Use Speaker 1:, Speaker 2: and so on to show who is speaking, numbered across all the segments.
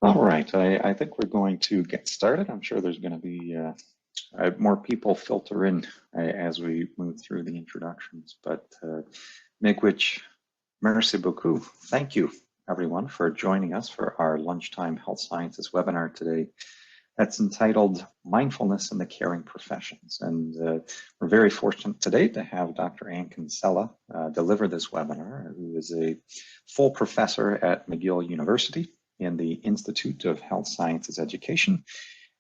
Speaker 1: All right, I think we're going to get started. I'm sure there's going to be more people filter in as we move through the introductions, but Miigwech, merci beaucoup. Thank you, everyone, for joining us for our lunchtime health sciences webinar today. That's entitled Mindfulness in the Caring Professions. And we're very fortunate today to have Dr. Ann Kinsella deliver this webinar, who is a full professor at McGill University in the Institute of Health Sciences Education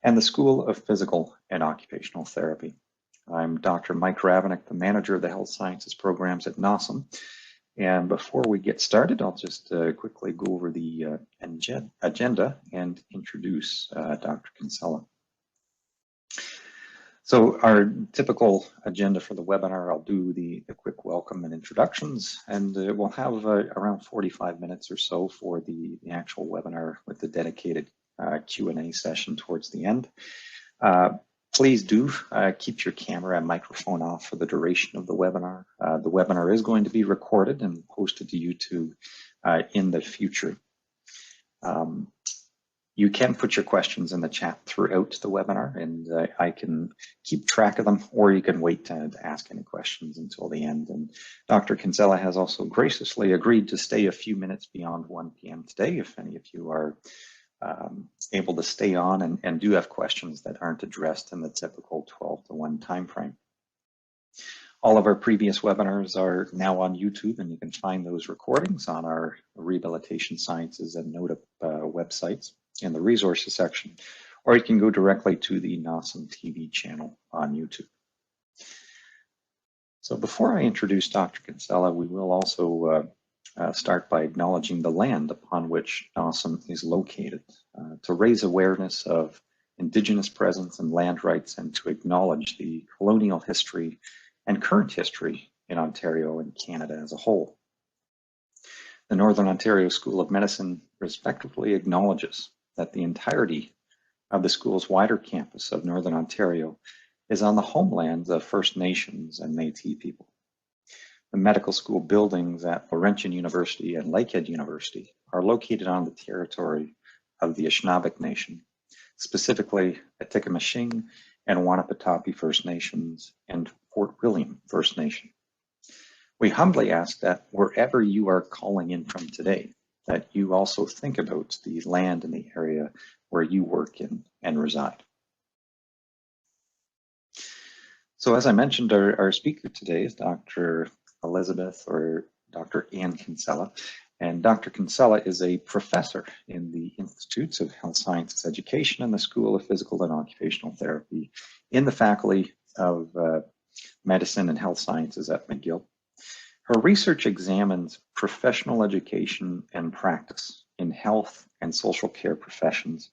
Speaker 1: and the School of Physical and Occupational Therapy. I'm Dr. Mike Ravenik, the manager of the Health Sciences programs at NOSM. And before we get started, I'll just quickly go over the agenda and introduce Dr. Kinsella. So our typical agenda for the webinar, I'll do the quick welcome and introductions, and we'll have around 45 minutes or so for the actual webinar with the dedicated Q&A session towards the end. Please do keep your camera and microphone off for the duration of the webinar. The webinar is going to be recorded and posted to YouTube in the future. You can put your questions in the chat throughout the webinar, and I can keep track of them, or you can wait to ask any questions until the end. And Dr. Kinsella has also graciously agreed to stay a few minutes beyond 1 p.m. today if any of you are able to stay on and do have questions that aren't addressed in the typical 12 to 1 time frame. All of our previous webinars are now on YouTube, and you can find those recordings on our Rehabilitation Sciences and NOTA websites in the resources section, or you can go directly to the NOSM TV channel on YouTube. So before I introduce Dr. Kinsella, we will also start by acknowledging the land upon which NOSM is located, to raise awareness of Indigenous presence and land rights, and to acknowledge the colonial history and current history in Ontario and Canada as a whole. The Northern Ontario School of Medicine respectfully acknowledges that the entirety of the school's wider campus of Northern Ontario is on the homelands of First Nations and Métis people. The medical school buildings at Laurentian University and Lakehead University are located on the territory of the Anishinaabe Nation, specifically Atikameksheng and Wanapatawpy First Nations and Fort William First Nation. We humbly ask that wherever you are calling in from today, that you also think about the land and the area where you work in and reside. So as I mentioned, our speaker today is Dr. Elizabeth or Dr. Ann Kinsella. And Dr. Kinsella is a professor in the Institutes of Health Sciences Education and the School of Physical and Occupational Therapy in the Faculty of Medicine and Health Sciences at McGill. Her research examines professional education and practice in health and social care professions,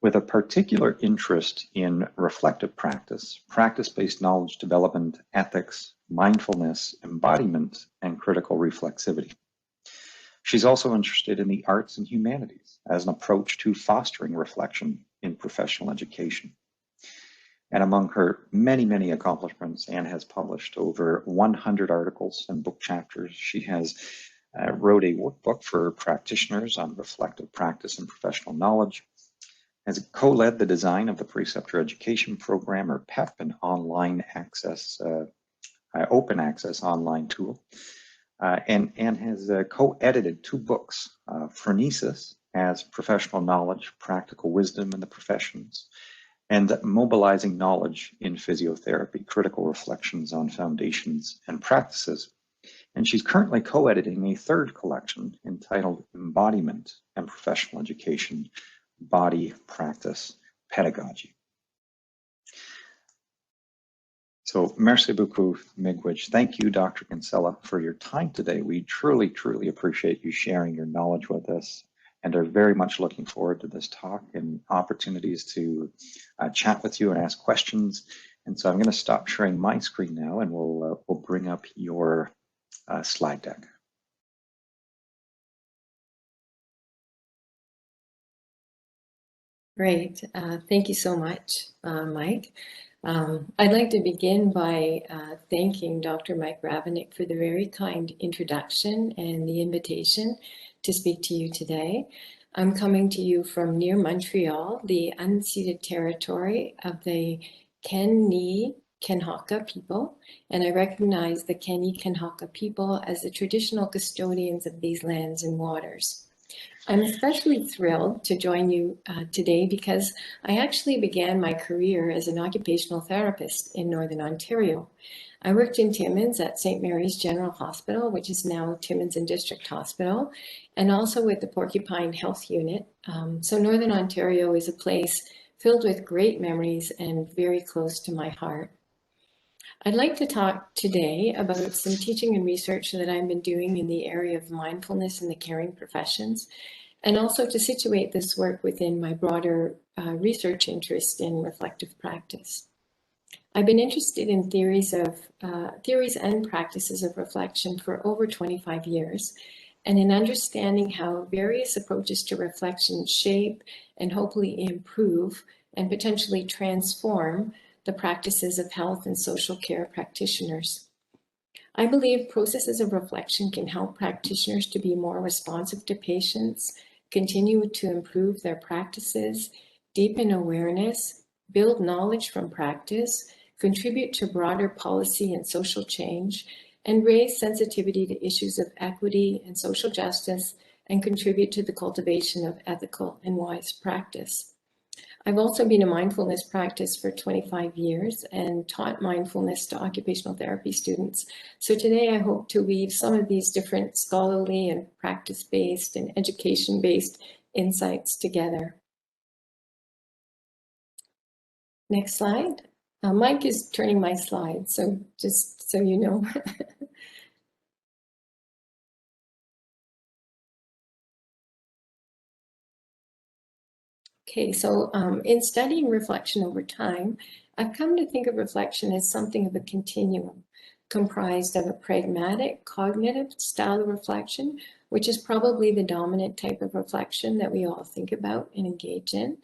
Speaker 1: with a particular interest in reflective practice, practice-based knowledge development, ethics, mindfulness, embodiment, and critical reflexivity. She's also interested in the arts and humanities as an approach to fostering reflection in professional education. And among her many, many accomplishments, Anne has published over 100 articles and book chapters. She has wrote a workbook for practitioners on reflective practice and professional knowledge, has co-led the design of the Preceptor Education Program, or PEP, an online access, open access online tool, and has co-edited 2 books, Phronesis as Professional Knowledge, Practical Wisdom in the Professions, and Mobilizing Knowledge in Physiotherapy, Critical Reflections on Foundations and Practices. And she's currently co-editing a 3rd collection entitled Embodiment and Professional Education, Body, Practice, Pedagogy. So, merci beaucoup, Miigwech. Thank you, Dr. Kinsella, for your time today. We truly, truly appreciate you sharing your knowledge with us, and are very much looking forward to this talk and opportunities to chat with you and ask questions. And so I'm going to stop sharing my screen now, and we'll bring up your slide deck.
Speaker 2: Great. Thank you so much, Mike. I'd like to begin by thanking Dr. Mike Ravenik for the very kind introduction and the invitation to speak to you today. I'm coming to you from near Montreal, the unceded territory of the Keni-Kenhaka people, and I recognize the Keni-Kenhaka people as the traditional custodians of these lands and waters. I'm especially thrilled to join you today because I actually began my career as an occupational therapist in Northern Ontario. I worked in Timmins at St. Mary's General Hospital, which is now Timmins and District Hospital, and also with the Porcupine Health Unit. So Northern Ontario is a place filled with great memories and very close to my heart. I'd like to talk today about some teaching and research that I've been doing in the area of mindfulness in the caring professions, and also to situate this work within my broader research interest in reflective practice. I've been interested in theories and practices of reflection for over 25 years, and in understanding how various approaches to reflection shape and hopefully improve and potentially transform the practices of health and social care practitioners. I believe processes of reflection can help practitioners to be more responsive to patients, continue to improve their practices, deepen awareness, build knowledge from practice, contribute to broader policy and social change, and raise sensitivity to issues of equity and social justice, and contribute to the cultivation of ethical and wise practice. I've also been a mindfulness practice for 25 years and taught mindfulness to occupational therapy students. So today I hope to weave some of these different scholarly and practice-based and education-based insights together. Next slide. Mike is turning my slide, so just so you know. Okay, so in studying reflection over time, I've come to think of reflection as something of a continuum, comprised of a pragmatic, cognitive style of reflection, which is probably the dominant type of reflection that we all think about and engage in,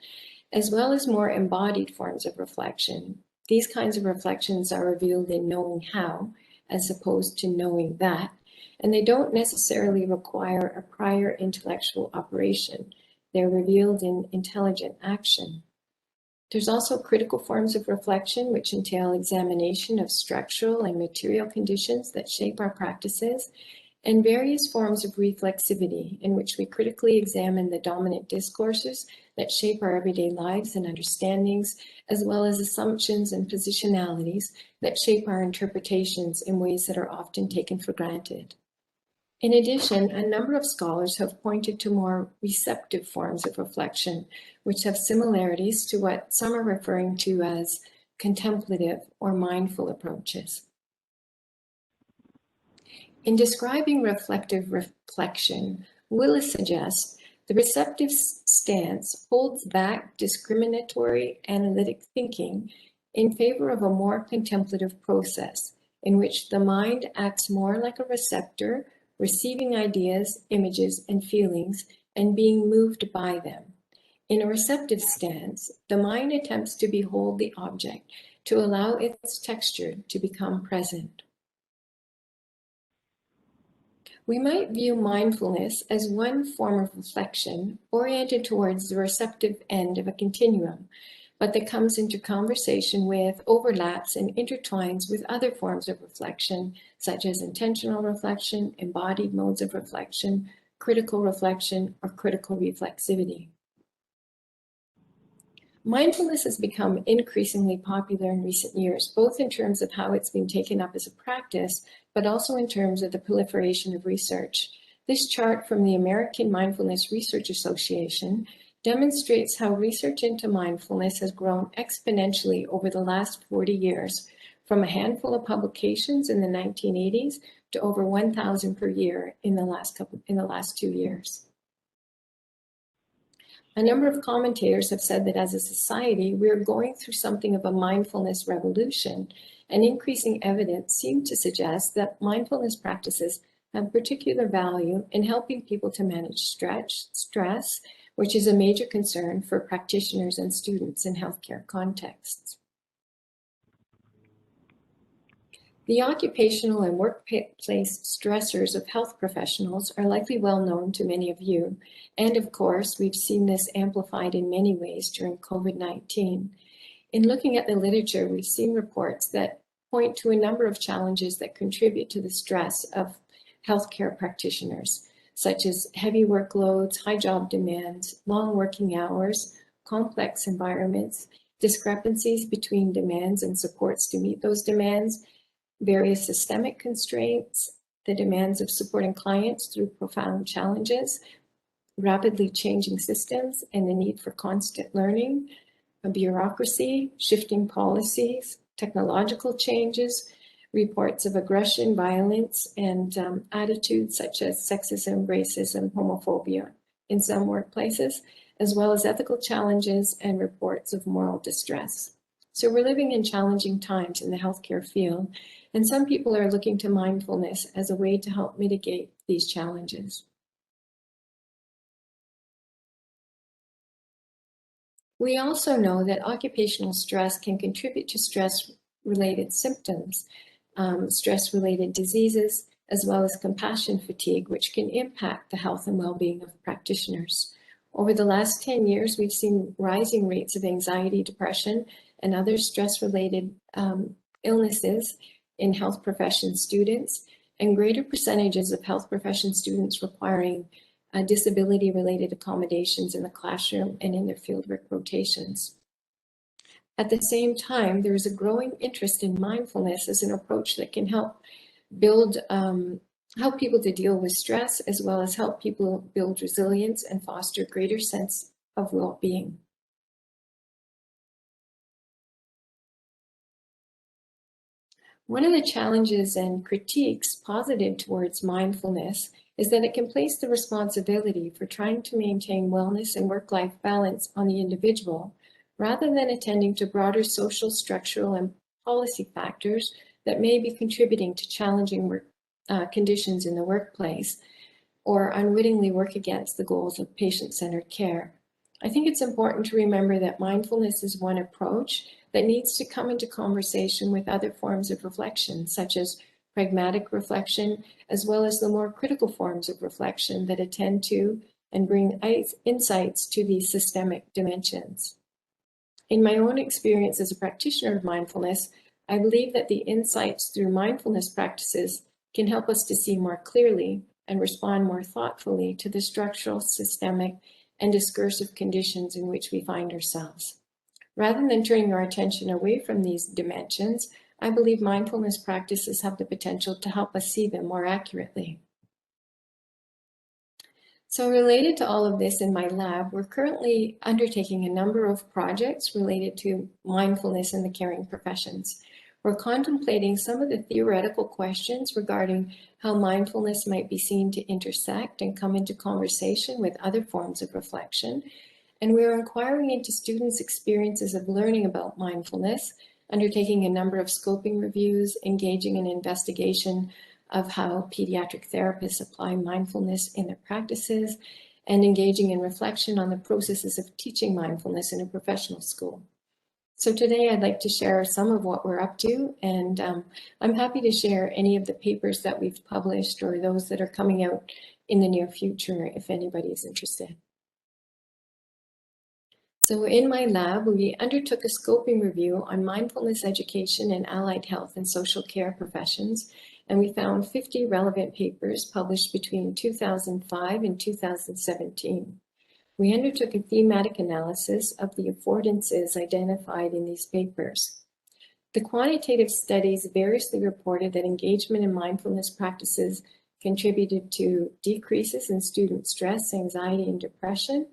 Speaker 2: as well as more embodied forms of reflection. These kinds of reflections are revealed in knowing how, as opposed to knowing that, and they don't necessarily require a prior intellectual operation. They're revealed in intelligent action. There's also critical forms of reflection, which entail examination of structural and material conditions that shape our practices, and various forms of reflexivity, in which we critically examine the dominant discourses that shape our everyday lives and understandings, as well as assumptions and positionalities that shape our interpretations in ways that are often taken for granted. In addition, a number of scholars have pointed to more receptive forms of reflection, which have similarities to what some are referring to as contemplative or mindful approaches. In describing reflective reflection, Willis suggests the receptive stance holds back discriminatory analytic thinking in favor of a more contemplative process in which the mind acts more like a receptor, receiving ideas, images, and feelings, and being moved by them. In a receptive stance, the mind attempts to behold the object, to allow its texture to become present. We might view mindfulness as one form of reflection oriented towards the receptive end of a continuum, but that comes into conversation with, overlaps, and intertwines with other forms of reflection, such as intentional reflection, embodied modes of reflection, critical reflection, or critical reflexivity. Mindfulness has become increasingly popular in recent years, both in terms of how it's been taken up as a practice, but also in terms of the proliferation of research. This chart from the American Mindfulness Research Association demonstrates how research into mindfulness has grown exponentially over the last 40 years, from a handful of publications in the 1980s to over 1,000 per year in the last 2 years. A number of commentators have said that as a society, we are going through something of a mindfulness revolution, and increasing evidence seems to suggest that mindfulness practices have particular value in helping people to manage stress, which is a major concern for practitioners and students in healthcare contexts. The occupational and workplace stressors of health professionals are likely well known to many of you. And of course, we've seen this amplified in many ways during COVID-19. In looking at the literature, we've seen reports that point to a number of challenges that contribute to the stress of healthcare practitioners, such as heavy workloads, high job demands, long working hours, complex environments, discrepancies between demands and supports to meet those demands, various systemic constraints, the demands of supporting clients through profound challenges, rapidly changing systems, and the need for constant learning, a bureaucracy, shifting policies, technological changes, reports of aggression, violence, and attitudes such as sexism, racism, homophobia in some workplaces, as well as ethical challenges and reports of moral distress. So we're living in challenging times in the healthcare field, and some people are looking to mindfulness as a way to help mitigate these challenges. We also know that occupational stress can contribute to stress-related symptoms, stress-related diseases, as well as compassion fatigue, which can impact the health and well-being of practitioners. Over the last 10 years, we've seen rising rates of anxiety, depression, and other stress-related illnesses in health profession students, and greater percentages of health profession students requiring disability-related accommodations in the classroom and in their fieldwork rotations. At the same time, there is a growing interest in mindfulness as an approach that can help help people to deal with stress, as well as help people build resilience and foster greater sense of well-being. One of the challenges and critiques posited towards mindfulness is that it can place the responsibility for trying to maintain wellness and work-life balance on the individual, rather than attending to broader social, structural, and policy factors that may be contributing to challenging work conditions in the workplace, or unwittingly work against the goals of patient-centered care. I think it's important to remember that mindfulness is one approach that needs to come into conversation with other forms of reflection, such as pragmatic reflection, as well as the more critical forms of reflection that attend to and bring insights to these systemic dimensions. In my own experience as a practitioner of mindfulness, I believe that the insights through mindfulness practices can help us to see more clearly and respond more thoughtfully to the structural, systemic, and discursive conditions in which we find ourselves. Rather than turning our attention away from these dimensions, I believe mindfulness practices have the potential to help us see them more accurately. So related to all of this in my lab, we're currently undertaking a number of projects related to mindfulness in the caring professions. We're contemplating some of the theoretical questions regarding how mindfulness might be seen to intersect and come into conversation with other forms of reflection. And we're inquiring into students' experiences of learning about mindfulness, undertaking a number of scoping reviews, engaging in investigation of how pediatric therapists apply mindfulness in their practices, and engaging in reflection on the processes of teaching mindfulness in a professional school. So today I'd like to share some of what we're up to, and I'm happy to share any of the papers that we've published or those that are coming out in the near future if anybody is interested. So in my lab, we undertook a scoping review on mindfulness education in allied health and social care professions, and we found 50 relevant papers published between 2005 and 2017. We undertook a thematic analysis of the affordances identified in these papers. The quantitative studies variously reported that engagement in mindfulness practices contributed to decreases in student stress, anxiety, and depression,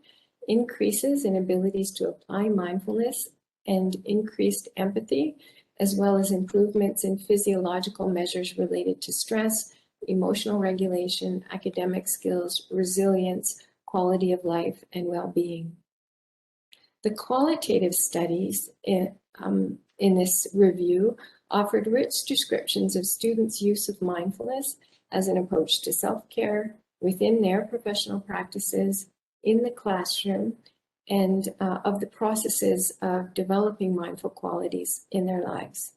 Speaker 2: increases in abilities to apply mindfulness, and increased empathy, as well as improvements in physiological measures related to stress, emotional regulation, academic skills, resilience, quality of life, and well-being. The qualitative studies in this review offered rich descriptions of students' use of mindfulness as an approach to self-care within their professional practices, in the classroom, and of the processes of developing mindful qualities in their lives.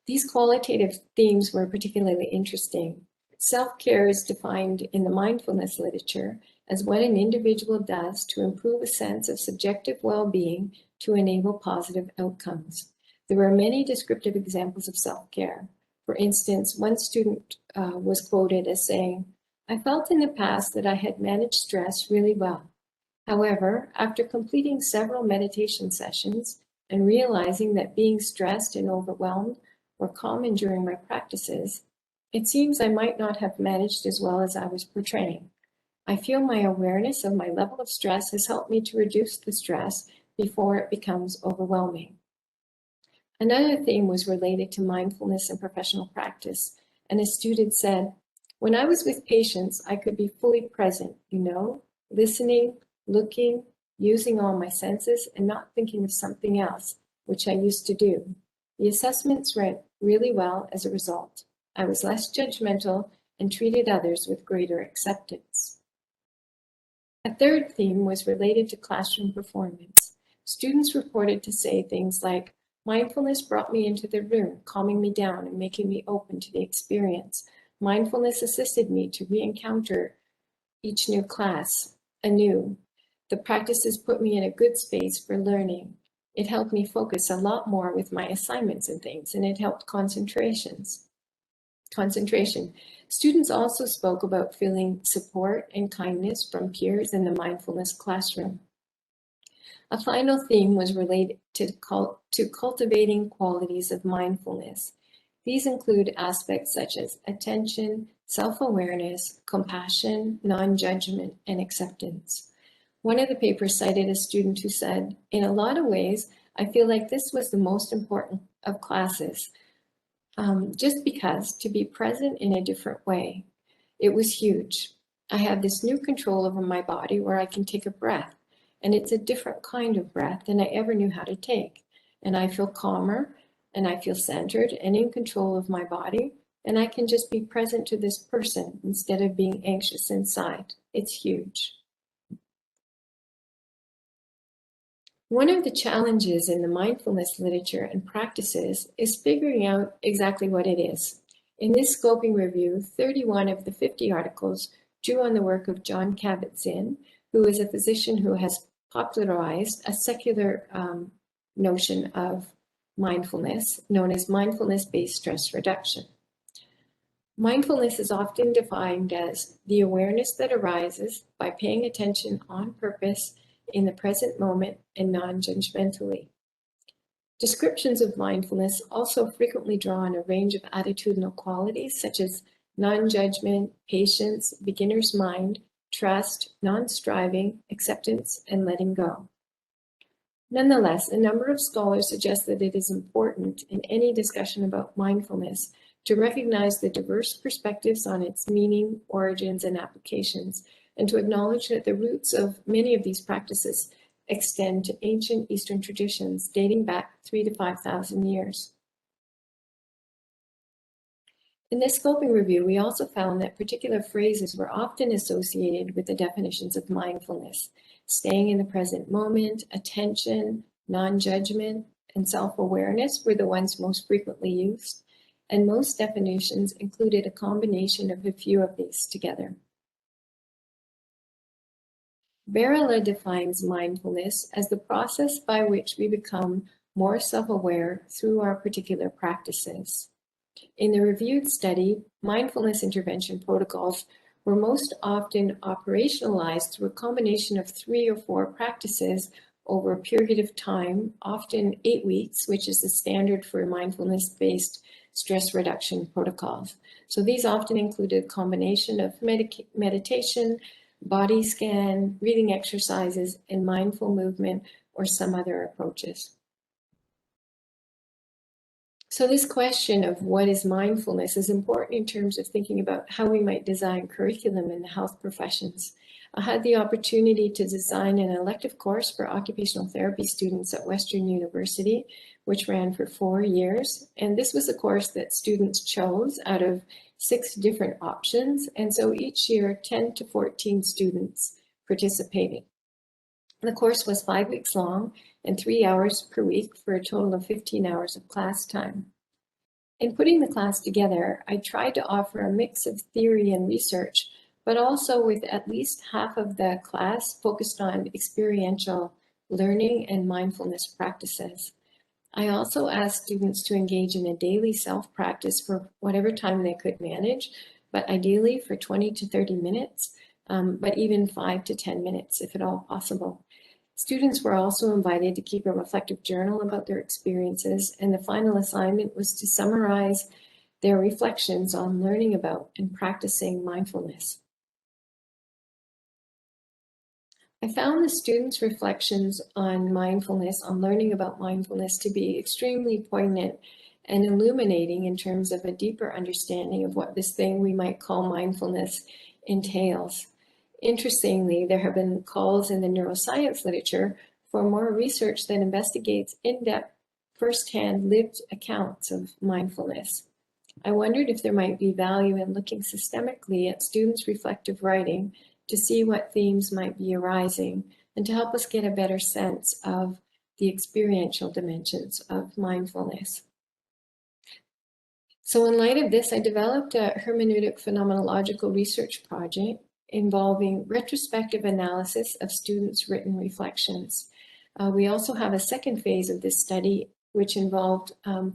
Speaker 2: These qualitative themes were particularly interesting. Self-care is defined in the mindfulness literature as what an individual does to improve a sense of subjective well-being to enable positive outcomes. There were many descriptive examples of self-care. For instance, one student was quoted as saying, "I felt in the past that I had managed stress really well. However, after completing several meditation sessions and realizing that being stressed and overwhelmed were common during my practices, it seems I might not have managed as well as I was portraying. I feel my awareness of my level of stress has helped me to reduce the stress before it becomes overwhelming." Another theme was related to mindfulness and professional practice, and a student said, "When I was with patients, I could be fully present, listening, looking, using all my senses, and not thinking of something else, which I used to do. The assessments went really well as a result. I was less judgmental and treated others with greater acceptance." A third theme was related to classroom performance. Students reported to say things like, "Mindfulness brought me into the room, calming me down and making me open to the experience. Mindfulness assisted me to re-encounter each new class anew. The practices put me in a good space for learning. It helped me focus a lot more with my assignments and things, and it helped concentration." Students also spoke about feeling support and kindness from peers in the mindfulness classroom. A final theme was related to cultivating qualities of mindfulness. These include aspects such as attention, self-awareness, compassion, non-judgment, and acceptance. One of the papers cited a student who said, "In a lot of ways, I feel like this was the most important of classes, just because to be present in a different way. It was huge. I have this new control over my body where I can take a breath, and it's a different kind of breath than I ever knew how to take. And I feel calmer, and I feel centered and in control of my body, and I can just be present to this person instead of being anxious inside. It's huge." One of the challenges in the mindfulness literature and practices is figuring out exactly what it is. In this scoping review, 31 of the 50 articles drew on the work of John Kabat-Zinn, who is a physician who has popularized a secular notion of mindfulness, known as mindfulness-based stress reduction. Mindfulness is often defined as the awareness that arises by paying attention on purpose in the present moment and non-judgmentally. Descriptions of mindfulness also frequently draw on a range of attitudinal qualities such as non-judgment, patience, beginner's mind, trust, non-striving, acceptance, and letting go. Nonetheless, a number of scholars suggest that it is important in any discussion about mindfulness to recognize the diverse perspectives on its meaning, origins, and applications, and to acknowledge that the roots of many of these practices extend to ancient Eastern traditions dating back 3,000 to 5,000 years. In this scoping review, we also found that particular phrases were often associated with the definitions of mindfulness. Staying in the present moment, attention, non-judgment, and self-awareness were the ones most frequently used, and most definitions included a combination of a few of these together. Varela defines mindfulness as the process by which we become more self-aware through our particular practices. In the reviewed study, mindfulness intervention protocols were most often operationalized through a combination of 3 or 4 practices over a period of time, often 8 weeks, which is the standard for mindfulness-based stress reduction protocols. So these often included a combination of meditation, body scan, breathing exercises, and mindful movement or some other approaches. So this question of what is mindfulness is important in terms of thinking about how we might design curriculum in the health professions. I had the opportunity to design an elective course for occupational therapy students at Western University, which ran for 4 years. And this was a course that students chose out of 6 different options. And so each year, 10 to 14 students participated. The course was 5 weeks long and 3 hours per week for a total of 15 hours of class time. In putting the class together, I tried to offer a mix of theory and research, but also with at least half of the class focused on experiential learning and mindfulness practices. I also asked students to engage in a daily self-practice for whatever time they could manage, but ideally for 20 to 30 minutes, but even 5 to 10 minutes if at all possible. Students were also invited to keep a reflective journal about their experiences, and the final assignment was to summarize their reflections on learning about and practicing mindfulness. I found the students' reflections on mindfulness, on learning about mindfulness, to be extremely poignant and illuminating in terms of a deeper understanding of what this thing we might call mindfulness entails. Interestingly, there have been calls in the neuroscience literature for more research that investigates in-depth, first-hand lived accounts of mindfulness. I wondered if there might be value in looking systemically at students' reflective writing to see what themes might be arising and to help us get a better sense of the experiential dimensions of mindfulness. So in light of this, I developed a hermeneutic phenomenological research project involving retrospective analysis of students' written reflections. We also have a second phase of this study, which involved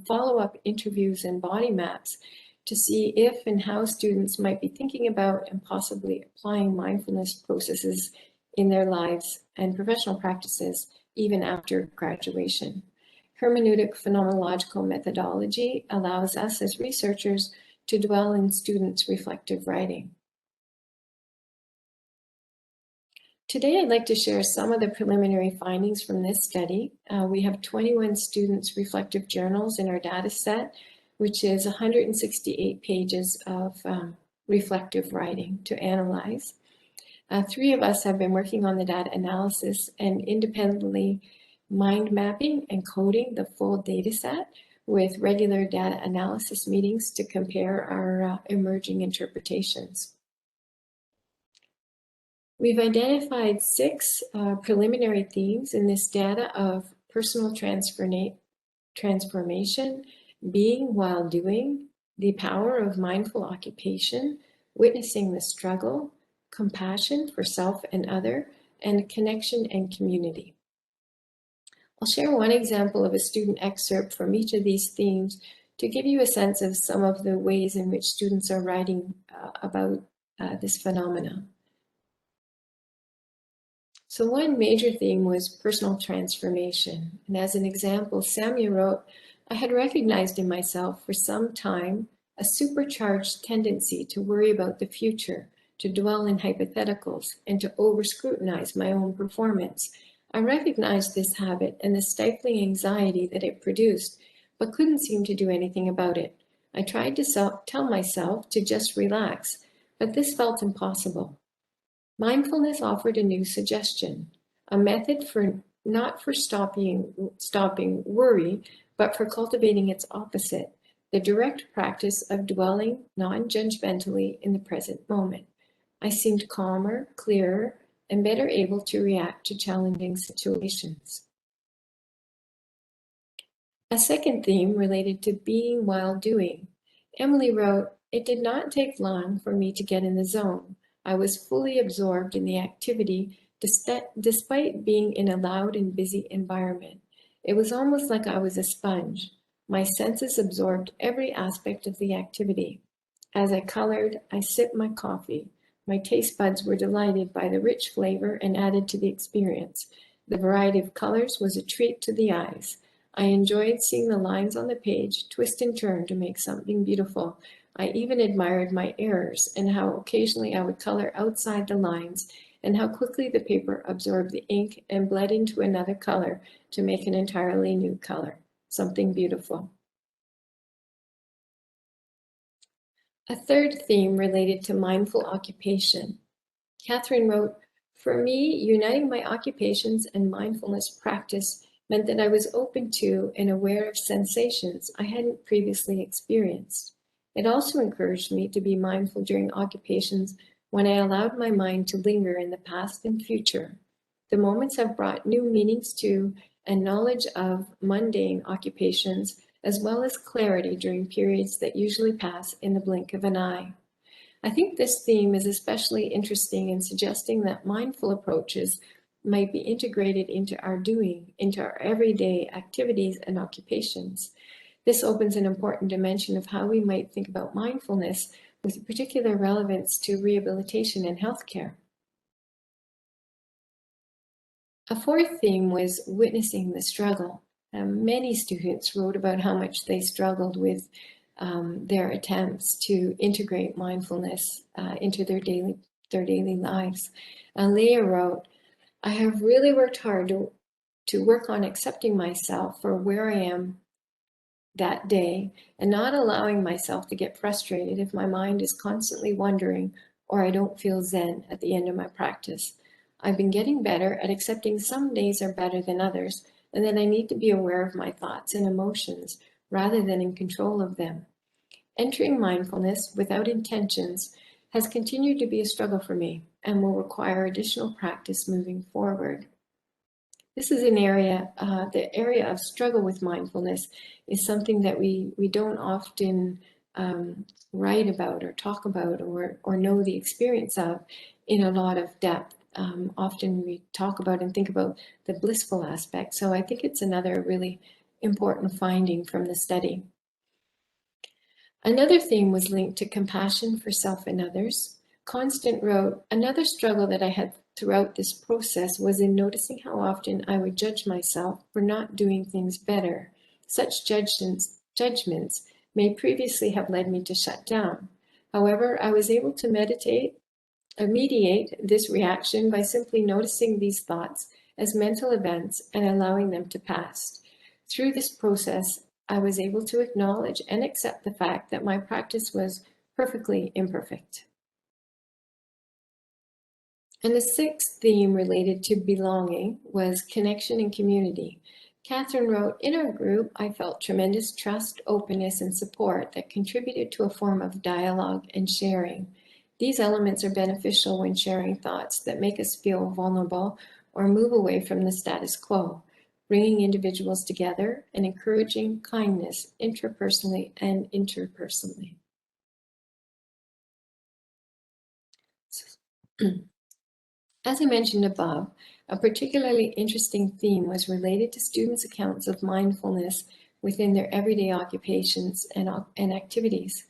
Speaker 2: follow-up interviews and body maps to see if and how students might be thinking about and possibly applying mindfulness processes in their lives and professional practices even after graduation. Hermeneutic phenomenological methodology allows us as researchers to dwell in students' reflective writing. Today, I'd like to share some of the preliminary findings from this study. We have 21 students' reflective journals in our data set, which is 168 pages of reflective writing to analyze. 3 of us have been working on the data analysis and independently mind mapping and coding the full data set with regular data analysis meetings to compare our emerging interpretations. We've identified 6 preliminary themes in this data of personal transformation, being while doing, the power of mindful occupation, witnessing the struggle, compassion for self and other, and connection and community. I'll share one example of a student excerpt from each of these themes to give you a sense of some of the ways in which students are writing about this phenomena. So one major theme was personal transformation. And as an example, Samia wrote, I had recognized in myself for some time a supercharged tendency to worry about the future, to dwell in hypotheticals, and to over-scrutinize my own performance. I recognized this habit and the stifling anxiety that it produced, but couldn't seem to do anything about it. I tried to tell myself to just relax, but this felt impossible. Mindfulness offered a new suggestion, a method for not for stopping worry, but for cultivating its opposite, the direct practice of dwelling non-judgmentally in the present moment. I seemed calmer, clearer, and better able to react to challenging situations. A second theme related to being while doing. Emily wrote, it did not take long for me to get in the zone. I was fully absorbed in the activity despite being in a loud and busy environment. It was almost like I was a sponge. My senses absorbed every aspect of the activity. As I colored, I sipped my coffee. My taste buds were delighted by the rich flavor and added to the experience. The variety of colors was a treat to the eyes. I enjoyed seeing the lines on the page twist and turn to make something beautiful. I even admired my errors and how occasionally I would color outside the lines and how quickly the paper absorbed the ink and bled into another color to make an entirely new color, something beautiful. A third theme related to mindful occupation. Catherine wrote, for me, uniting my occupations and mindfulness practice meant that I was open to and aware of sensations I hadn't previously experienced. It also encouraged me to be mindful during occupations when I allowed my mind to linger in the past and future. The moments have brought new meanings to and knowledge of mundane occupations as well as clarity during periods that usually pass in the blink of an eye. I think this theme is especially interesting in suggesting that mindful approaches might be integrated into our doing, into our everyday activities and occupations. This opens an important dimension of how we might think about mindfulness with particular relevance to rehabilitation and healthcare. A fourth theme was witnessing the struggle. Many students wrote about how much they struggled with their attempts to integrate mindfulness into their daily lives. Leah wrote, "I have really worked hard to work on accepting myself for where I am that day and not allowing myself to get frustrated if my mind is constantly wandering or I don't feel zen at the end of my practice. I've been getting better at accepting some days are better than others and that I need to be aware of my thoughts and emotions rather than in control of them. Entering mindfulness without intentions has continued to be a struggle for me and will require additional practice moving forward." This is an area, the area of struggle with mindfulness is something that we don't often write about or talk about or know the experience of in a lot of depth. Often we talk about and think about the blissful aspect. So I think it's another really important finding from the study. Another theme was linked to compassion for self and others. Constant wrote, "Another struggle that I had throughout this process was in noticing how often I would judge myself for not doing things better. Such judgments may previously have led me to shut down. However, I was able to mediate this reaction by simply noticing these thoughts as mental events and allowing them to pass. Through this process, I was able to acknowledge and accept the fact that my practice was perfectly imperfect." And the sixth theme related to belonging was connection and community. Catherine wrote, "In our group, I felt tremendous trust, openness, and support that contributed to a form of dialogue and sharing. These elements are beneficial when sharing thoughts that make us feel vulnerable or move away from the status quo, bringing individuals together and encouraging kindness intrapersonally and interpersonally." As I mentioned above, a particularly interesting theme was related to students' accounts of mindfulness within their everyday occupations and activities.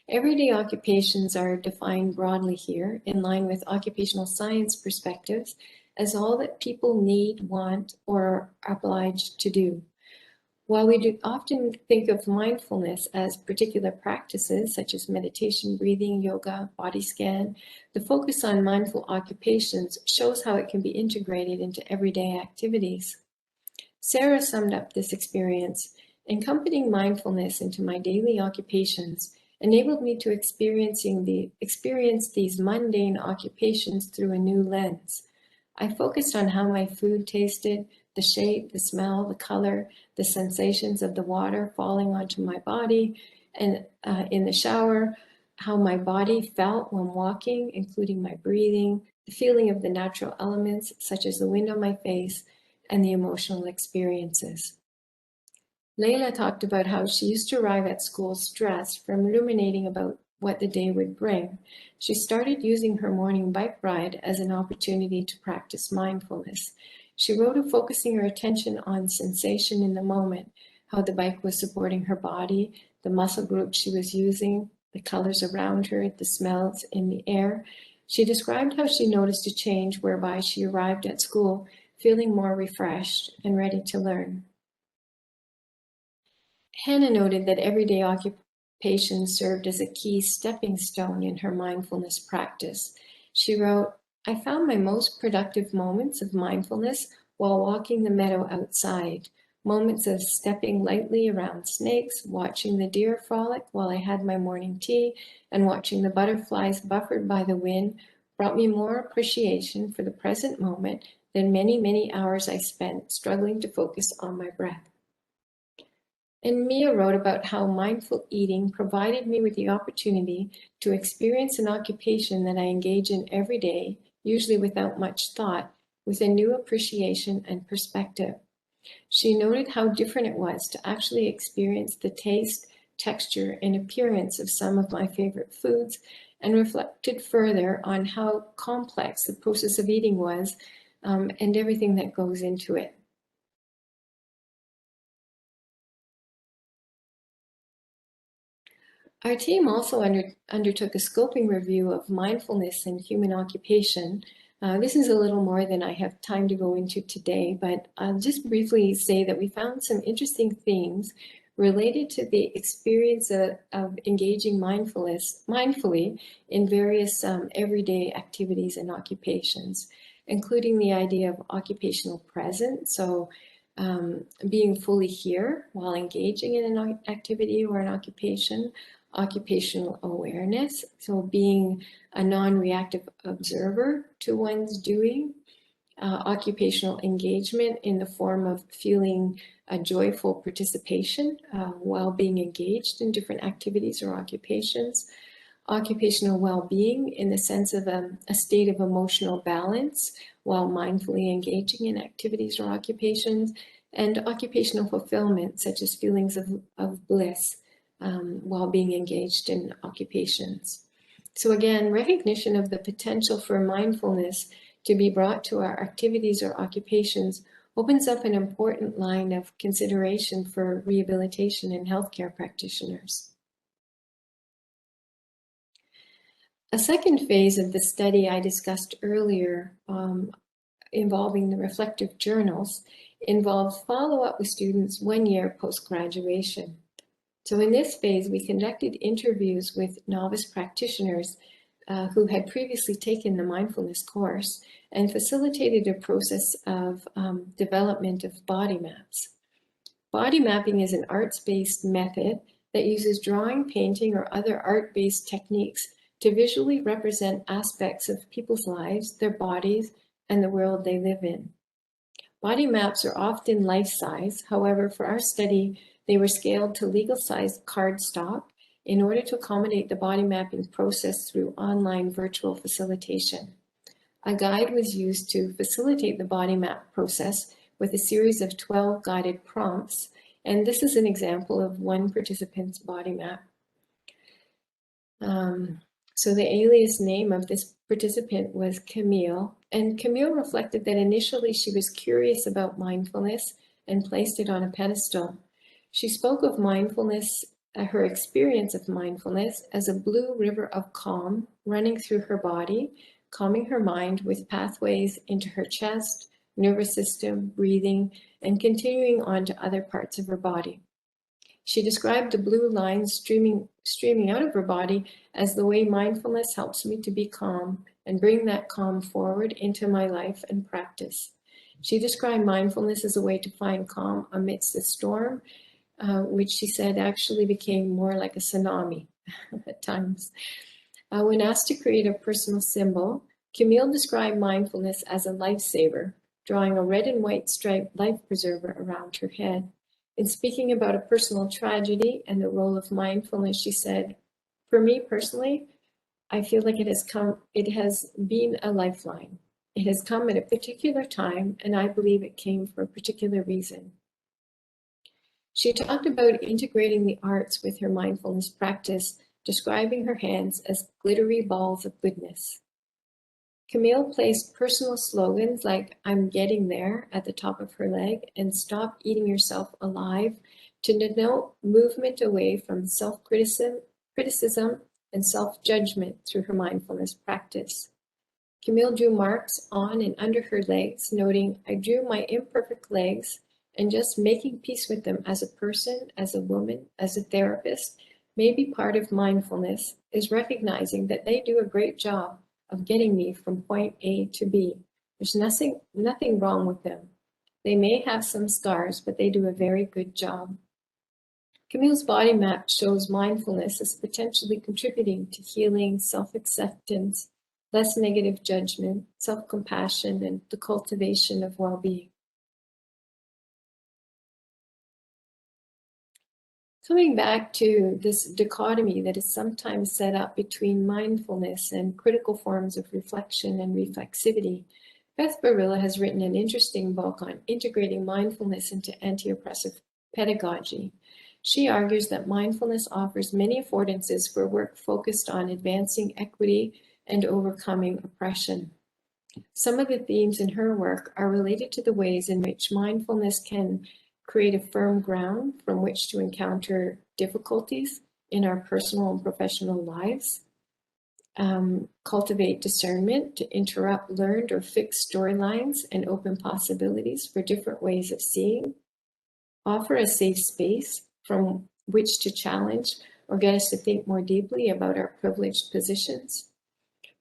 Speaker 2: Everyday occupations are defined broadly here, in line with occupational science perspectives, as all that people need, want, or are obliged to do. While we do often think of mindfulness as particular practices such as meditation, breathing, yoga, body scan, the focus on mindful occupations shows how it can be integrated into everyday activities. Sarah summed up this experience. "Encompassing mindfulness into my daily occupations enabled me to experience these mundane occupations through a new lens. I focused on how my food tasted, the shape, the smell, the color, the sensations of the water falling onto my body, and in the shower, how my body felt when walking, including my breathing, the feeling of the natural elements, such as the wind on my face, and the emotional experiences." Layla talked about how she used to arrive at school stressed from ruminating about what the day would bring. She started using her morning bike ride as an opportunity to practice mindfulness. She wrote of focusing her attention on sensation in the moment, how the bike was supporting her body, the muscle groups she was using, the colors around her, the smells in the air. She described how she noticed a change whereby she arrived at school feeling more refreshed and ready to learn. Hannah noted that everyday occupation served as a key stepping stone in her mindfulness practice. She wrote, "I found my most productive moments of mindfulness while walking the meadow outside, moments of stepping lightly around snakes, watching the deer frolic while I had my morning tea, and watching the butterflies buffered by the wind brought me more appreciation for the present moment than many, many hours I spent struggling to focus on my breath." And Mia wrote about how mindful eating provided me with the opportunity to experience an occupation that I engage in every day, usually without much thought, with a new appreciation and perspective. She noted how different it was to actually experience the taste, texture, and appearance of some of my favorite foods, and reflected further on how complex the process of eating was, and everything that goes into it. Our team also undertook a scoping review of mindfulness and human occupation. This is a little more than I have time to go into today, but I'll just briefly say that we found some interesting themes related to the experience of engaging mindfully in various everyday activities and occupations, including the idea of occupational presence, so being fully here while engaging in an activity or an occupation, occupational awareness, so being a non-reactive observer to one's doing, occupational engagement in the form of feeling a joyful participation while being engaged in different activities or occupations, occupational well-being in the sense of a state of emotional balance while mindfully engaging in activities or occupations, and occupational fulfillment, such as feelings of bliss while being engaged in occupations. So again, recognition of the potential for mindfulness to be brought to our activities or occupations opens up an important line of consideration for rehabilitation and healthcare practitioners. A second phase of the study I discussed earlier, involving the reflective journals, involved follow-up with students 1 year post-graduation. So in this phase, we conducted interviews with novice practitioners who had previously taken the mindfulness course and facilitated a process of development of body maps. Body mapping is an arts-based method that uses drawing, painting, or other art-based techniques to visually represent aspects of people's lives, their bodies, and the world they live in. Body maps are often life-size. However, for our study, they were scaled to legal-sized cardstock in order to accommodate the body mapping process through online virtual facilitation. A guide was used to facilitate the body map process with a series of 12 guided prompts, and this is an example of one participant's body map. So the alias name of this participant was Camille, and Camille reflected that initially she was curious about mindfulness and placed it on a pedestal. She spoke of mindfulness, her experience of mindfulness, as a blue river of calm running through her body, calming her mind with pathways into her chest, nervous system, breathing, and continuing on to other parts of her body. She described the blue lines streaming out of her body as the way mindfulness helps me to be calm and bring that calm forward into my life and practice. She described mindfulness as a way to find calm amidst the storm, which she said actually became more like a tsunami at times. When asked to create a personal symbol, Camille described mindfulness as a lifesaver, drawing a red and white striped life preserver around her head. In speaking about a personal tragedy and the role of mindfulness, she said, "For me personally, I feel like it has been a lifeline. It has come at a particular time, and I believe it came for a particular reason." She talked about integrating the arts with her mindfulness practice, describing her hands as glittery balls of goodness. Camille placed personal slogans like "I'm getting there" at the top of her leg and "Stop eating yourself alive" to denote movement away from self-criticism and self-judgment through her mindfulness practice. Camille drew marks on and under her legs, noting, "I drew my imperfect legs, and just making peace with them as a person, as a woman, as a therapist, may be part of mindfulness, is recognizing that they do a great job of getting me from point A to B. There's nothing wrong with them. They may have some scars, but they do a very good job." Camille's body map shows mindfulness as potentially contributing to healing, self-acceptance, less negative judgment, self-compassion, and the cultivation of well-being. Coming back to this dichotomy that is sometimes set up between mindfulness and critical forms of reflection and reflexivity, Beth Barilla has written an interesting book on integrating mindfulness into anti-oppressive pedagogy. She argues that mindfulness offers many affordances for work focused on advancing equity and overcoming oppression. Some of the themes in her work are related to the ways in which mindfulness can create a firm ground from which to encounter difficulties in our personal and professional lives, cultivate discernment to interrupt learned or fixed storylines and open possibilities for different ways of seeing, offer a safe space from which to challenge or get us to think more deeply about our privileged positions,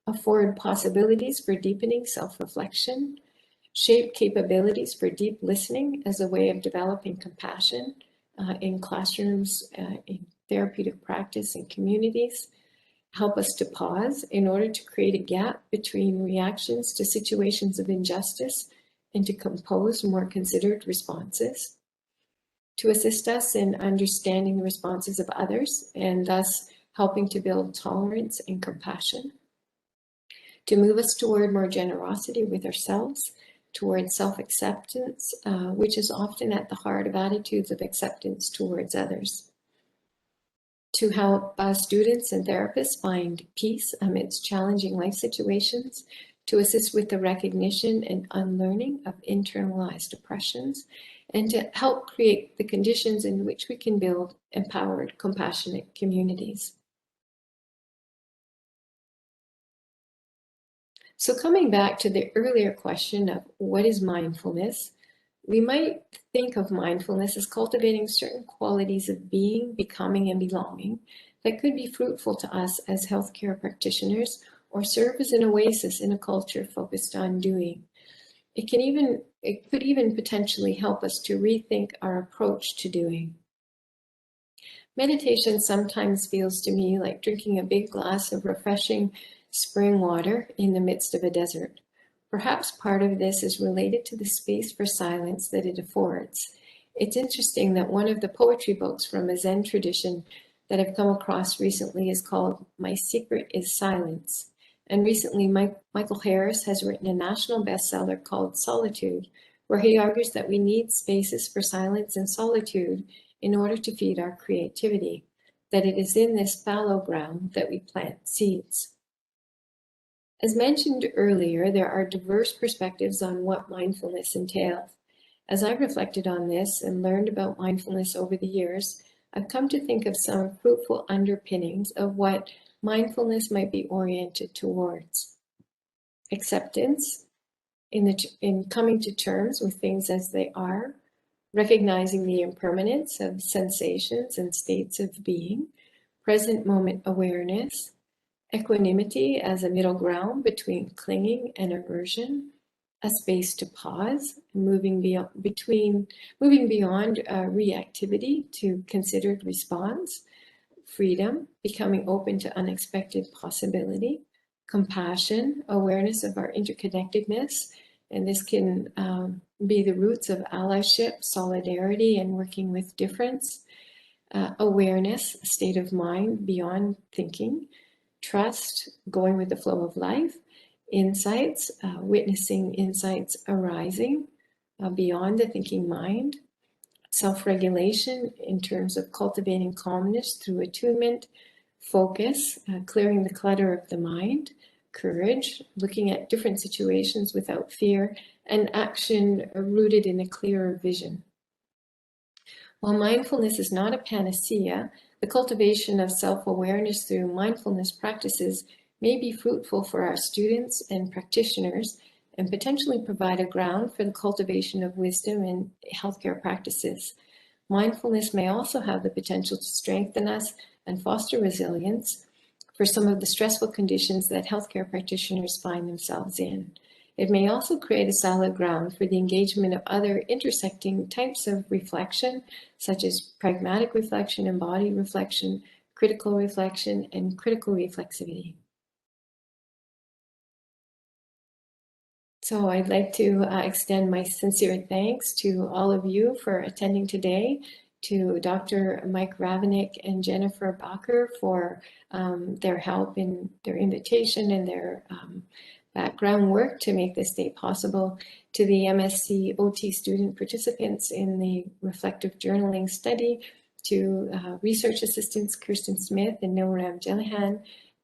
Speaker 2: afford possibilities for deepening self-reflection, shape capabilities for deep listening as a way of developing compassion in classrooms, in therapeutic practice and communities, help us to pause in order to create a gap between reactions to situations of injustice and to compose more considered responses, to assist us in understanding the responses of others and thus helping to build tolerance and compassion, to move us toward more generosity with ourselves, toward self-acceptance, which is often at the heart of attitudes of acceptance towards others, to help students and therapists find peace amidst challenging life situations, to assist with the recognition and unlearning of internalized oppressions, and to help create the conditions in which we can build empowered, compassionate communities. So coming back to the earlier question of what is mindfulness, we might think of mindfulness as cultivating certain qualities of being, becoming, and belonging that could be fruitful to us as healthcare practitioners or serve as an oasis in a culture focused on doing. It could even potentially help us to rethink our approach to doing. Meditation sometimes feels to me like drinking a big glass of refreshing spring water in the midst of a desert. Perhaps part of this is related to the space for silence that it affords. It's interesting that one of the poetry books from a Zen tradition that I've come across recently is called My Secret is Silence. And recently, Michael Harris has written a national bestseller called Solitude, where he argues that we need spaces for silence and solitude in order to feed our creativity, that it is in this fallow ground that we plant seeds. As mentioned earlier, there are diverse perspectives on what mindfulness entails. As I reflected on this and learned about mindfulness over the years, I've come to think of some fruitful underpinnings of what mindfulness might be oriented towards. Acceptance, in coming to terms with things as they are, recognizing the impermanence of sensations and states of being, present moment awareness, equanimity as a middle ground between clinging and aversion, a space to pause, moving beyond reactivity to considered response, freedom, becoming open to unexpected possibility, compassion, awareness of our interconnectedness, and this can be the roots of allyship, solidarity, and working with difference, awareness, a state of mind beyond thinking, trust, going with the flow of life, insights, witnessing insights arising beyond the thinking mind, self-regulation in terms of cultivating calmness through attunement, focus, clearing the clutter of the mind, courage, looking at different situations without fear, and action rooted in a clearer vision. While mindfulness is not a panacea, the cultivation of self-awareness through mindfulness practices may be fruitful for our students and practitioners and potentially provide a ground for the cultivation of wisdom in healthcare practices. Mindfulness may also have the potential to strengthen us and foster resilience for some of the stressful conditions that healthcare practitioners find themselves in. It may also create a solid ground for the engagement of other intersecting types of reflection, such as pragmatic reflection, embodied reflection, critical reflection, and critical reflexivity. So I'd like to extend my sincere thanks to all of you for attending today, to Dr. Mike Ravenick and Jennifer Bacher for their help in their invitation and their background work to make this day possible, to the MSc OT student participants in the reflective journaling study, to research assistants Kirsten Smith and Noram Jelihan,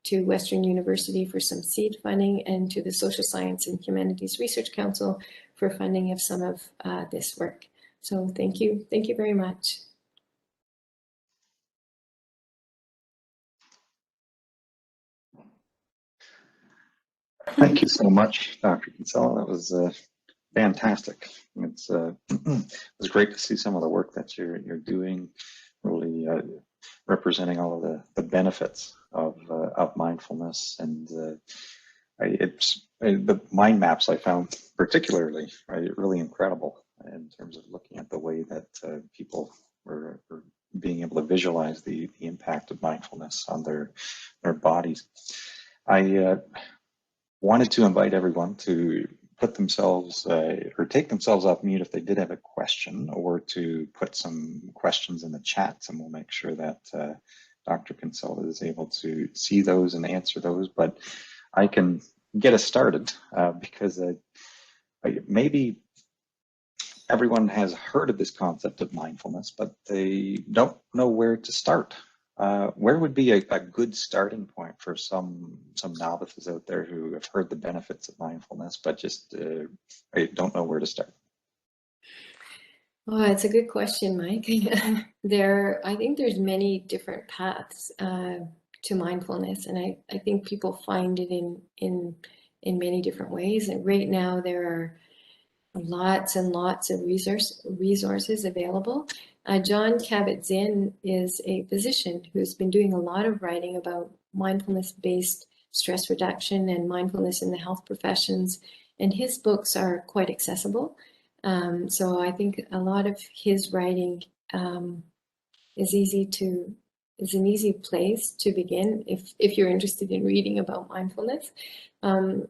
Speaker 2: to Western University for some seed funding, and to the Social Science and Humanities Research Council for funding of some of this work. So thank you very much.
Speaker 1: Thank you so much, Dr. Kinsella. That was fantastic. It was great to see some of the work that you're doing, really representing all of the benefits of mindfulness, and the mind maps I found particularly really incredible in terms of looking at the way that people were being able to visualize the impact of mindfulness on their bodies. I wanted to invite everyone to put themselves or take themselves off mute if they did have a question, or to put some questions in the chat, and we'll make sure that Dr. Kinsella is able to see those and answer those. But I can get us started because maybe everyone has heard of this concept of mindfulness, but they don't know where to start. Where would be a good starting point for some novices out there who have heard the benefits of mindfulness, but just don't know where to start?
Speaker 2: Oh, it's a good question, Mike. I think there's many different paths to mindfulness, and I think people find it in many different ways. And right now there are lots and lots of resources available. John Kabat-Zinn is a physician who's been doing a lot of writing about mindfulness-based stress reduction and mindfulness in the health professions, and his books are quite accessible. So I think a lot of his writing is an easy place to begin if you're interested in reading about mindfulness. A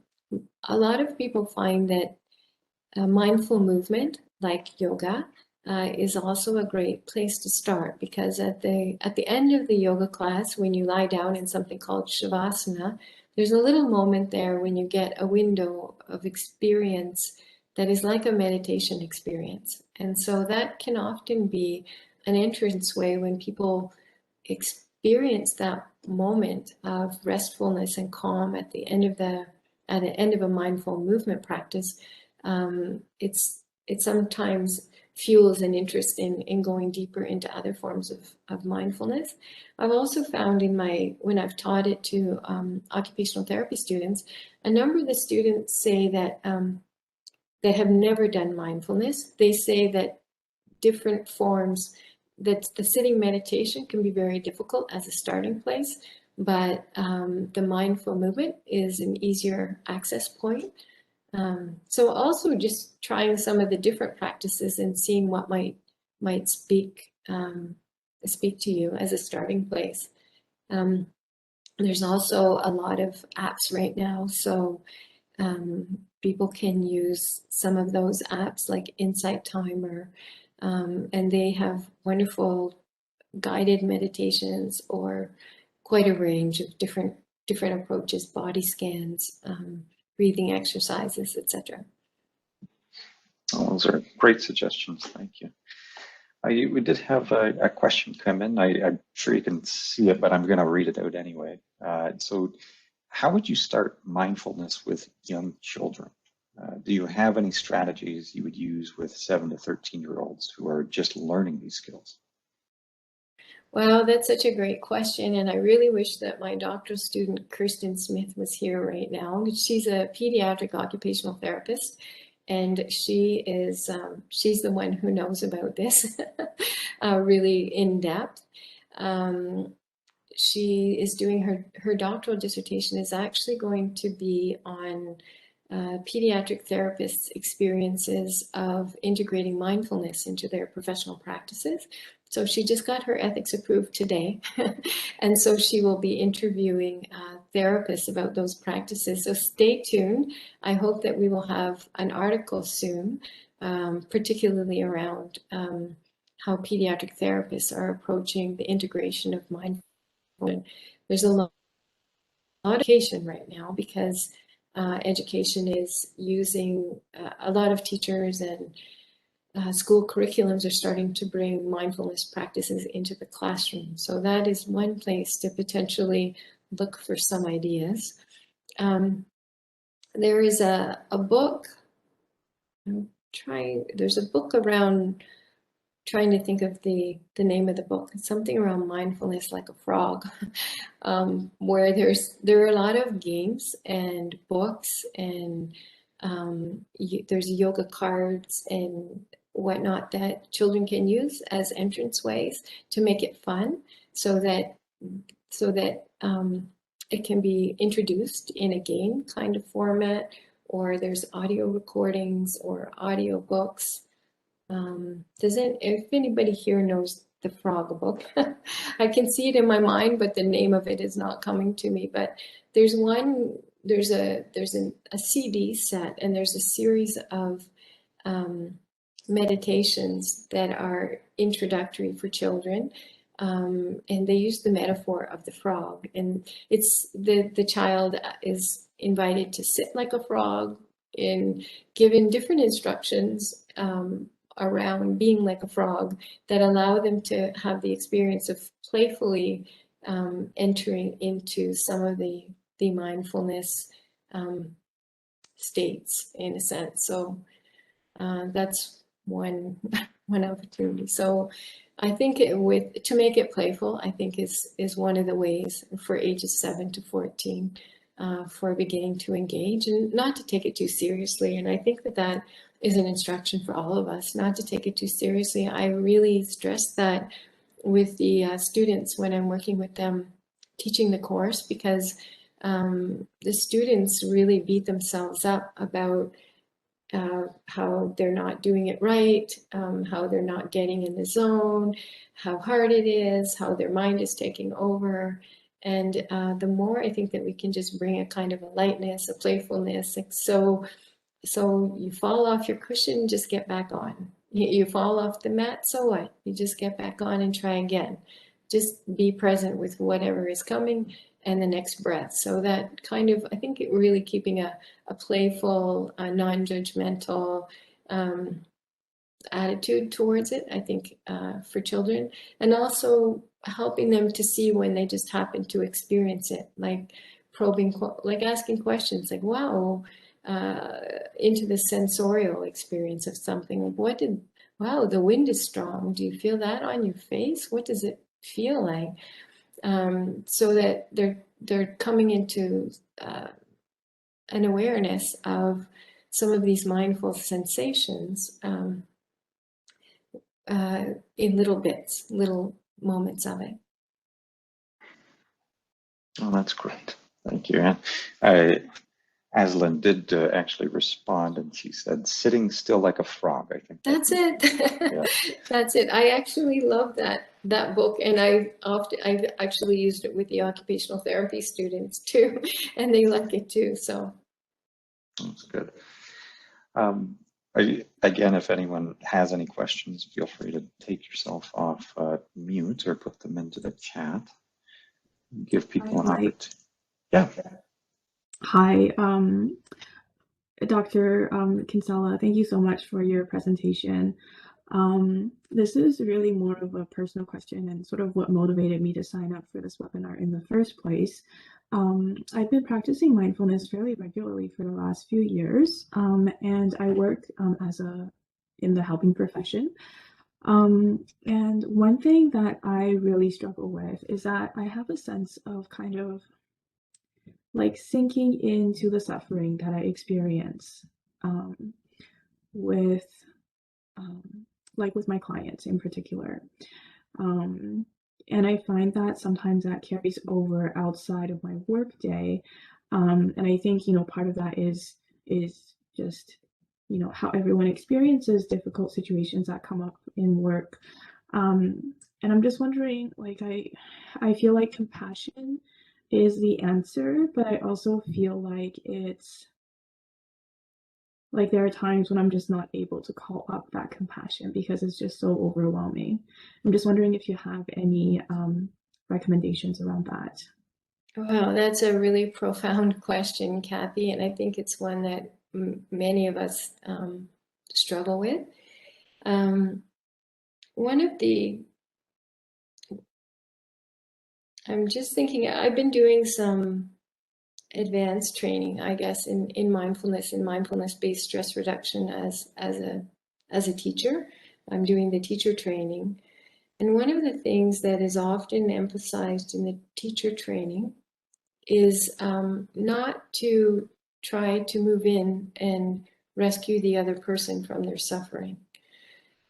Speaker 2: lot of people find that mindful movement, like yoga, is also a great place to start, because at the end of the yoga class, when you lie down in something called shavasana, there's a little moment there when you get a window of experience that is like a meditation experience. And so that can often be an entranceway when people experience that moment of restfulness and calm at the end of a mindful movement practice. It sometimes fuels an interest in going deeper into other forms of mindfulness. I've also found when I've taught it to occupational therapy students, a number of the students say that have never done mindfulness. They say that different forms, that the sitting meditation can be very difficult as a starting place, but the mindful movement is an easier access point. So also just trying some of the different practices and seeing what might speak to you as a starting place. There's also a lot of apps right now, so people can use some of those apps like Insight Timer, and they have wonderful guided meditations or quite a range of different approaches, body scans, breathing exercises, etc.
Speaker 1: Oh, those are great suggestions. Thank you. We did have a question come in. I'm sure you can see it, but I'm going to read it out anyway. So how would you start mindfulness with young children? Do you have any strategies you would use with 7 to 13-year-olds who are just learning these skills?
Speaker 2: Well, that's such a great question, and I really wish that my doctoral student Kirsten Smith was here right now. She's a pediatric occupational therapist, and she's the one who knows about this really in depth. She is doing her doctoral dissertation is actually going to be on pediatric therapists' experiences of integrating mindfulness into their professional practices. So she just got her ethics approved today. And so she will be interviewing therapists about those practices. So stay tuned. I hope that we will have an article soon, particularly around how pediatric therapists are approaching the integration of mindfulness. There's a lot of education right now because education is using a lot of teachers and school curriculums are starting to bring mindfulness practices into the classroom. So that is one place to potentially look for some ideas. There is a book, there's a book around, trying to think of the name of the book. It's something around mindfulness like a frog, where there are a lot of games and books and there's yoga cards and whatnot that children can use as entrance ways to make it fun, so that it can be introduced in a game kind of format, or there's audio recordings or audio books. If anybody here knows the frog book, I can see it in my mind, but the name of it is not coming to me. But there's a CD set, and there's a series of meditations that are introductory for children, and they use the metaphor of the frog, and it's the child is invited to sit like a frog and given different instructions around being like a frog that allow them to have the experience of playfully entering into some of the mindfulness states, in a sense. So that's one opportunity. So I think to make it playful, I think is one of the ways for ages 7 to 14 for beginning to engage and not to take it too seriously. And I think that is an instruction for all of us, not to take it too seriously. I really stress that with the students when I'm working with them teaching the course, because the students really beat themselves up about how they're not doing it right, how they're not getting in the zone, how hard it is, how their mind is taking over. And the more I think that we can just bring a kind of a lightness, a playfulness, like so you fall off your cushion, just get back on. You fall off the mat, so what? You just get back on and try again. Just be present with whatever is coming and the next breath. So that kind of, I think it really keeping a playful, non-judgmental attitude towards it, I think, for children. And also helping them to see when they just happen to experience it, like probing, like asking questions like, wow, into the sensorial experience of something. Like, wow, the wind is strong. Do you feel that on your face? What does it feel like? So that they're coming into an awareness of some of these mindful sensations in little bits, little moments of it.
Speaker 1: Oh, that's great. Thank you, Anne. Aslan did actually respond, and she said, "Sitting still like a frog." I think
Speaker 2: that's it. Yeah. That's it. I actually love that book, and I've actually used it with the occupational therapy students too, and they like it too. So
Speaker 1: that's good. Again, if anyone has any questions, feel free to take yourself off mute or put them into the chat. Give people an opportunity. Yeah.
Speaker 3: Hi, Dr. Kinsella, thank you so much for your presentation. This is really more of a personal question and sort of what motivated me to sign up for this webinar in the first place. I've been practicing mindfulness fairly regularly for the last few years, and I work in the helping profession. And one thing that I really struggle with is that I have a sense of kind of like sinking into the suffering that I experience with my clients in particular. And I find that sometimes that carries over outside of my work day. And I think, part of that is just, how everyone experiences difficult situations that come up in work. And I'm just wondering, like, I feel like compassion is the answer, but I also feel like it's like there are times when I'm just not able to call up that compassion because it's just so overwhelming. I'm just wondering if you have any recommendations around that.
Speaker 2: Wow, that's a really profound question, Kathy, and I think it's one that many of us struggle with. One of the, I'm just thinking, I've been doing some advanced training, I guess, in mindfulness-based stress reduction as a teacher. I'm doing the teacher training. And one of the things that is often emphasized in the teacher training is not to try to move in and rescue the other person from their suffering.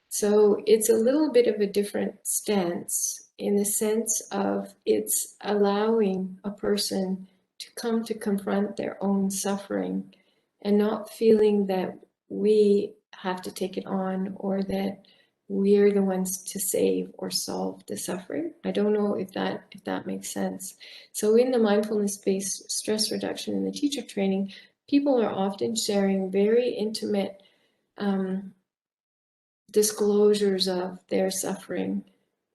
Speaker 2: So it's a little bit of a different stance in the sense of it's allowing a person to come to confront their own suffering and not feeling that we have to take it on or that we're the ones to save or solve the suffering. I don't know if that makes sense. So in the mindfulness-based stress reduction in the teacher training, people are often sharing very intimate disclosures of their suffering.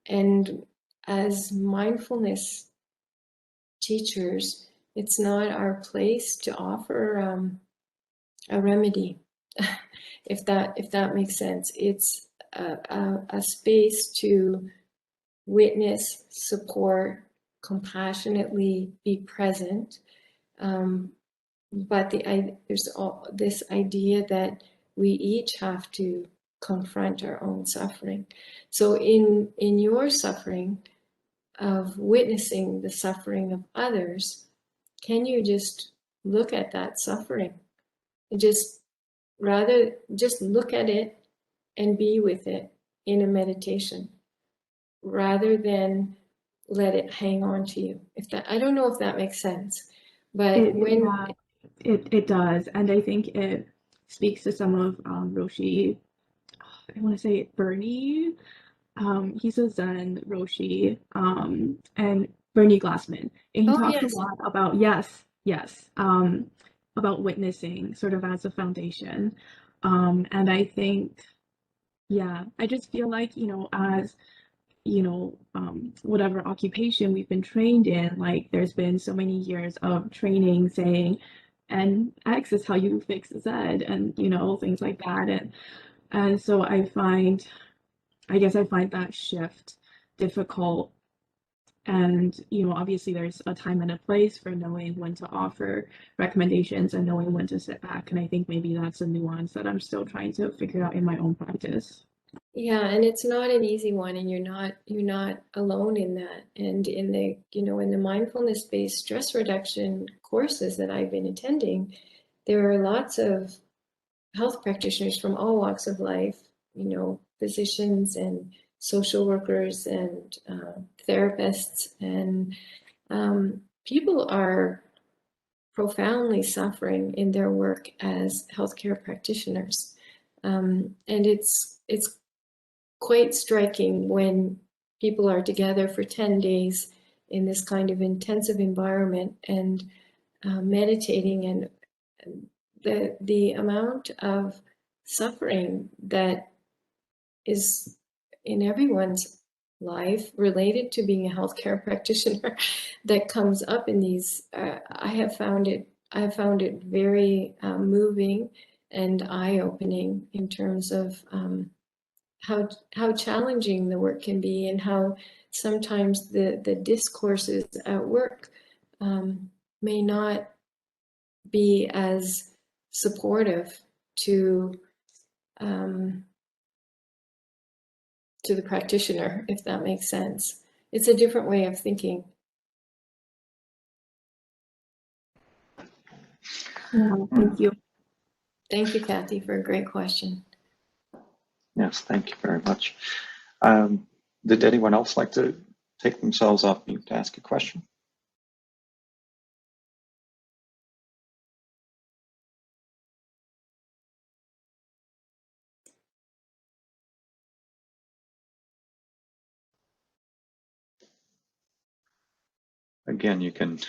Speaker 2: And as mindfulness teachers, it's not our place to offer a remedy, if that makes sense. It's a space to witness, support, compassionately be present. But there's this idea that we each have to confront our own suffering. So in your suffering of witnessing the suffering of others, can you just look at that suffering and just look at it and be with it in a meditation rather than let it hang on to you? I don't know if that makes sense, but
Speaker 3: it does, and I think it speaks to some of Roshi. I want to say Bernie. He's a Zen Roshi, and Bernie Glassman, and he talks
Speaker 2: yes.
Speaker 3: a lot about about witnessing, sort of as a foundation, and I think, I just feel like, as whatever occupation we've been trained in, like there's been so many years of training saying, and X is how you fix Z, and things like that, and so I guess I find that shift difficult. And obviously there's a time and a place for knowing when to offer recommendations and knowing when to sit back, and I think maybe that's a nuance that I'm still trying to figure out in my own practice.
Speaker 2: Yeah, and it's not an easy one, and you're not alone in that. And in the in the mindfulness-based stress reduction courses that I've been attending, there are lots of health practitioners from all walks of life, physicians and social workers and therapists, and people are profoundly suffering in their work as healthcare practitioners, and it's quite striking when people are together for 10 days in this kind of intensive environment and meditating, and the amount of suffering that is in everyone's life related to being a healthcare practitioner that comes up in these. I have found it very moving and eye-opening in terms of how challenging the work can be, and how sometimes the discourses at work may not be as supportive to the practitioner, if that makes sense. It's a different way of thinking.
Speaker 3: Yeah, thank you.
Speaker 2: Thank you, Kathy, for a great question.
Speaker 1: Yes, thank you very much. Did anyone else like to take themselves off mute to ask a question? Again, you can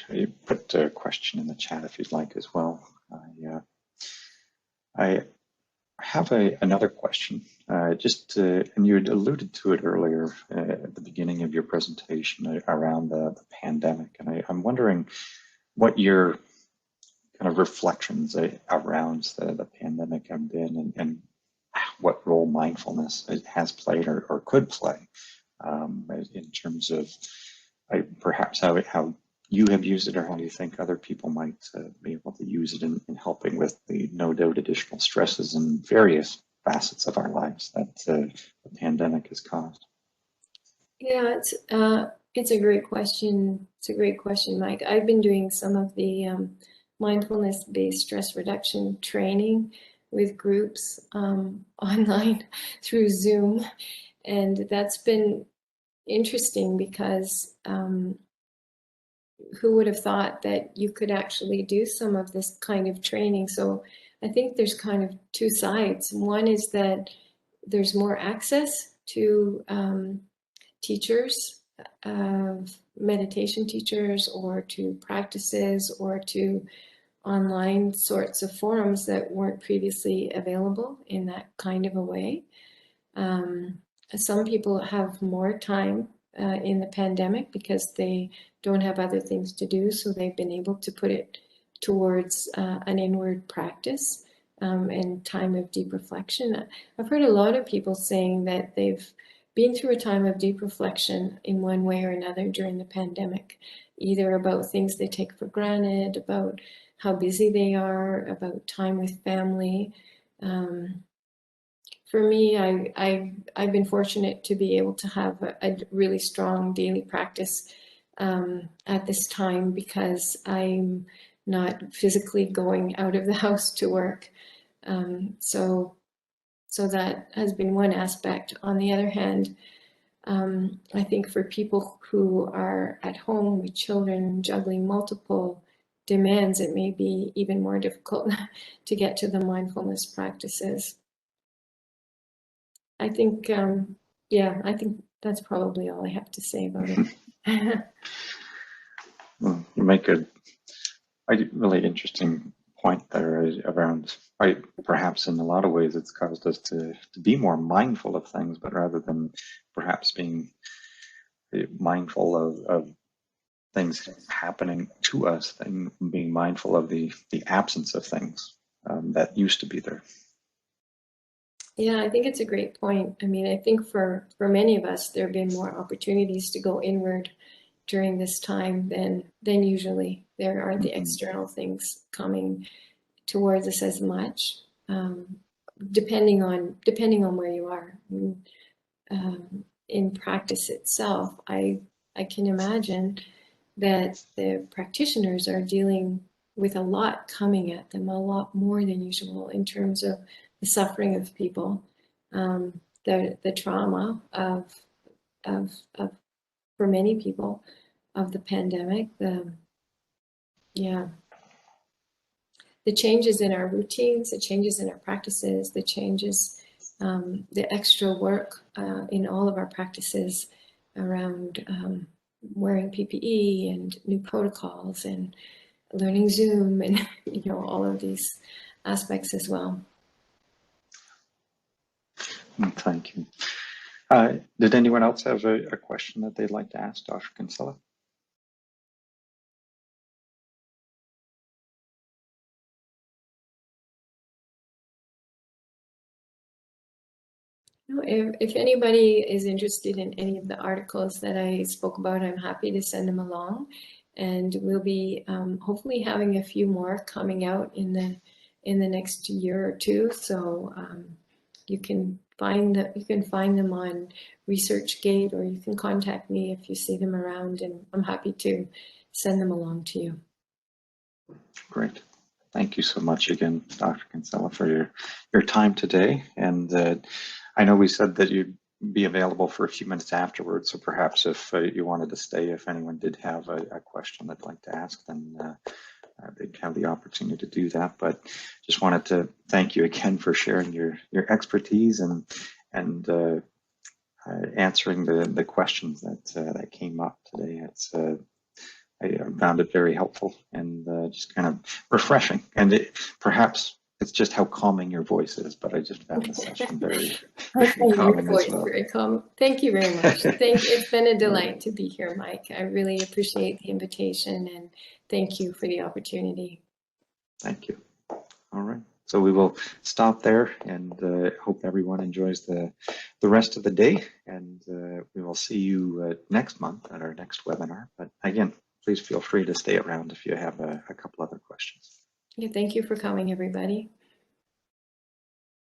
Speaker 1: put a question in the chat if you'd like as well. I have another question, and you had alluded to it earlier at the beginning of your presentation around the pandemic, and I'm wondering what your kind of reflections around the pandemic have been, and what role mindfulness has played or could play in terms of perhaps how you have used it, or how you think other people might be able to use it in helping with the no doubt additional stresses in various facets of our lives that the pandemic has caused.
Speaker 2: Yeah, it's a great question. It's a great question, Mike. I've been doing some of the mindfulness-based stress reduction training with groups online through Zoom, and that's been interesting because who would have thought that you could actually do some of this kind of training? So I think there's kind of two sides. One is that there's more access to teachers, meditation teachers, or to practices, or to online sorts of forums that weren't previously available in that kind of a way. Some people have more time in the pandemic because they don't have other things to do, so they've been able to put it towards an inward practice and time of deep reflection. I've heard a lot of people saying that they've been through a time of deep reflection in one way or another during the pandemic, either about things they take for granted, about how busy they are, about time with family. For me, I've been fortunate to be able to have a really strong daily practice at this time, because I'm not physically going out of the house to work. So that has been one aspect. On the other hand, I think for people who are at home with children juggling multiple demands, it may be even more difficult to get to the mindfulness practices. I think, yeah, I think that's probably all I have to say about it.
Speaker 1: Well, you make a really interesting point there around, perhaps in a lot of ways it's caused us to be more mindful of things, but rather than perhaps being mindful of things happening to us, and being mindful of the absence of things that used to be there.
Speaker 2: Yeah, I think it's a great point. I mean, I think for many of us, there have been more opportunities to go inward during this time than usually. There aren't the external things coming towards us as much, depending on where you are. In practice itself, I can imagine that the practitioners are dealing with a lot coming at them, a lot more than usual, in terms of the suffering of people, the trauma of for many people of the pandemic, the changes in our routines, the changes in our practices, the changes, the extra work in all of our practices around wearing PPE and new protocols and learning Zoom, and all of these aspects as well.
Speaker 1: Thank you. Did anyone else have a question that they'd like to ask Dr. Kinsella?
Speaker 2: If anybody is interested in any of the articles that I spoke about, I'm happy to send them along, and we'll be hopefully having a few more coming out in the next year or two. So you can find them on ResearchGate, or you can contact me if you see them around, and I'm happy to send them along to you.
Speaker 1: Great. Thank you so much again, Dr. Kinsella, for your time today. And I know we said that you'd be available for a few minutes afterwards, so perhaps if you wanted to stay, if anyone did have a question they'd like to ask, then they'd have the opportunity to do that. But just wanted to thank you again for sharing your expertise and answering the questions that came up today. I found it very helpful and just kind of refreshing, and perhaps it's just how calming your voice is, but I just found the session very,
Speaker 2: I
Speaker 1: very
Speaker 2: find your
Speaker 1: calming as
Speaker 2: voice
Speaker 1: well.
Speaker 2: very calm. Thank you very much. It's been a delight to be here, Mike. I really appreciate the invitation and thank you for the opportunity.
Speaker 1: Thank you. All right. So we will stop there and hope everyone enjoys the rest of the day. And we will see you next month at our next webinar. But again, please feel free to stay around if you have a couple other questions.
Speaker 2: Yeah, thank you for coming, everybody.